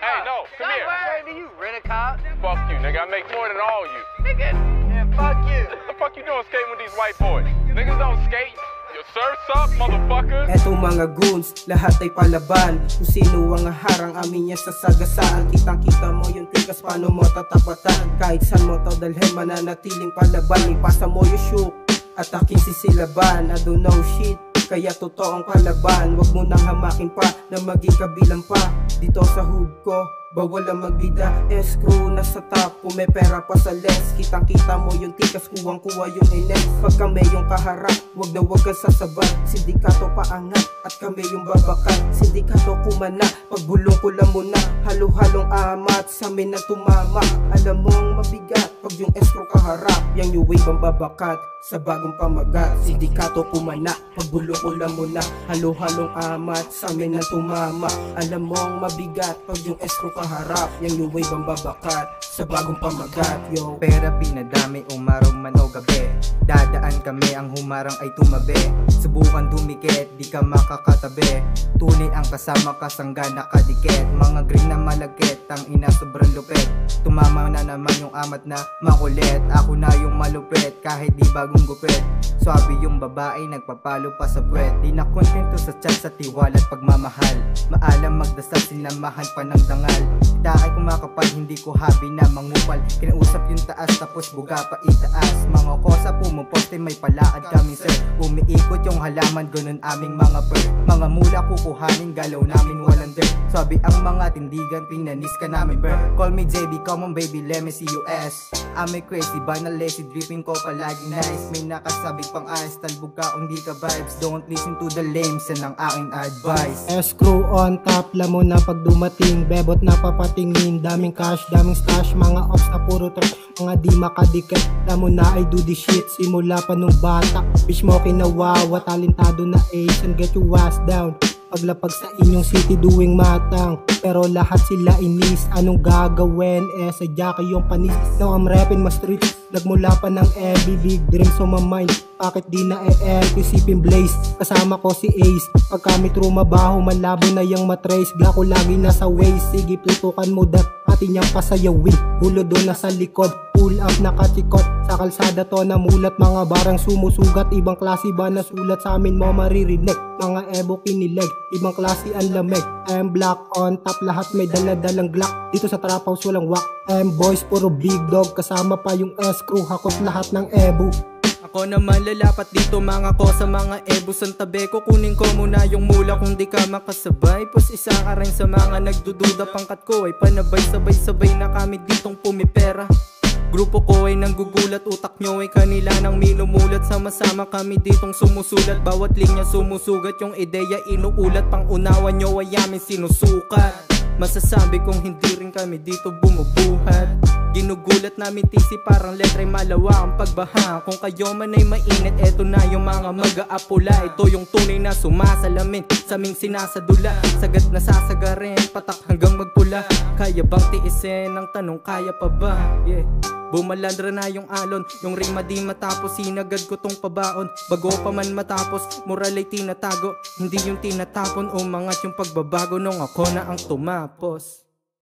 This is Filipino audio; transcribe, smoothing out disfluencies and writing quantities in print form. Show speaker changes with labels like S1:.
S1: Hey, no, come here.
S2: Where do you, rent-a-cop?
S1: Fuck you, nigga. I make more than all you.
S2: Nigga, yeah, fuck you.
S1: What the fuck you doing skating with these white boys? Niggas don't skate. Your surf's up, motherfucker.
S3: Etong mga goons, lahat ay palaban. Kung sino ang harang amin niya sa sagasaan. Kitang-kita mo yung tikas, paano mo tatapatan. Kahit saan mo to dalhin, mananatiling palaban. Ipasa mo yung shook at aking sisilaban. I don't know shit, kaya totoong kalaban. Wag mo nang hamakin pa na maging kabilang pa. Dito sa hood ko, bawal ang magbida. Escrow na sa top, kung may pera pa sa lens. Kitang-kita mo yung tikas, kuwang-kuwa yung ines. Pag kami yung kaharap, wag na wag kang sasabay. Sindikato paangat at kami yung babakan. Sindikato kumana, pagbulong ko lang muna. Halo-halong amat, sa amin na tumama. Alam mong mabigat, pag yung escrow kaharap. Yang new wave ang babakat sa bagong pamagat. Sindikato kumana, pagbulong ko lang muna. Halo-halong amat, sa amin na tumama. Alam mong mabigat, pag yung escrow kaharap. Yang new wave ang babakat sa bagong pamagat, yo.
S4: Pera pinadami, umaraw man o gabi. Dadaan kami, ang humarang ay tumabi. Subukan dumikit, di ka makakatabi. Tunay ang kasama ka, sangga nakadikit. Mga green na malagkit, ang ina sobrang lupit. Tumama na naman yung amat na makulit. Ako na yung malupit, kahit di bagong gupit. Swabe yung babae, nagpapalo pa sa puwet. Di na kontento sa chat, sa tiwala at pagmamahal. Maalam magdasal, sinamahan pa ng dangal. Takay kumakapal, hindi ko habi na mangupal. Kinausap yung taas, tapos buga pa itaas. Mga kosa pumuposte, may palaad kami sir. Umiikot yung halaman, ganun aming mga bird. Mga mula kukuhanin, galaw namin walang dirt. Sabi ang mga tindigan, pinanis ka namin bird. Call me JB, come on baby, let me see you ass. I'm a crazy, banal lazy, dripping ko palagi nice. May nakasabik pang ayos, talbog ka kung di ka vibes. Don't listen to the lames, yan ang aking advice.
S5: Escrow on top, lamo na pag dumating. Bebot na papatingin, daming cash, daming stash. Mga ops na puro trash, mga di makadikit. Lamo na I do the shit, simula pa nung bata. Bitch mo kinawawa, talentado na ace and get your ass down. Paglapag sa inyong city doing matang, pero lahat sila inis. Anong gagawin? Sadya kayong panis. Now I'm rapping my streets, nagmula pa ng every big dreams on my mind. Bakit di na isipin blaze? Kasama ko si Ace, pag kami trumabaho, malabo na yung matrace. Gla ko lagi nasa ways, sige tutukan mo dat pati niyang pasayawin. Hulo doon na sa likod, pull up nakatikot. Sa kalsada to namulat, mga barang sumusugat. Ibang klase ba na sulat sa amin mo maririnig? Mga ebo kinileg, ibang klase ang lamig. I am black on top, lahat may daladalang glock. Dito sa trap house walang wak. I am boys, puro big dog, kasama pa yung escrow. Hakot lahat ng ebo.
S4: Ako naman lalapat dito, mga ko sa mga ebos ang tabi ko. Kunin ko muna yung mula kung di ka makasabay. Pus isa ka rin sa mga nagdududa, pangkat ko ay panabay. Sabay-sabay na kami ditong pumipera. Grupo ko ay nanggugulat, utak nyo ay kanila nang minumulat. Sama-sama kami ditong sumusulat, bawat linya sumusugat. Yung ideya inuulat, pang unawa nyo ay amin sinusukat. Masasabi kong hindi rin kami dito bumubuhat. Ginugulat namin tisi, parang letra ay malawa ang pagbaha. Kung kayo man ay mainit, eto na yung mga mag-aapula. Ito yung tunay na sumasalamin sa aming sinasadula. Sagat na sasagarin, patak hanggang magpula. Kaya bang tiisin ang tanong, kaya pa ba? Yeah. Bumalandra na yung alon, yung rima di matapos. Sinagad ko tong pabaon, bago pa man matapos. Moral ay tinatago, hindi yung tinatapon. Umangat yung pagbabago nung ako na ang tumapos.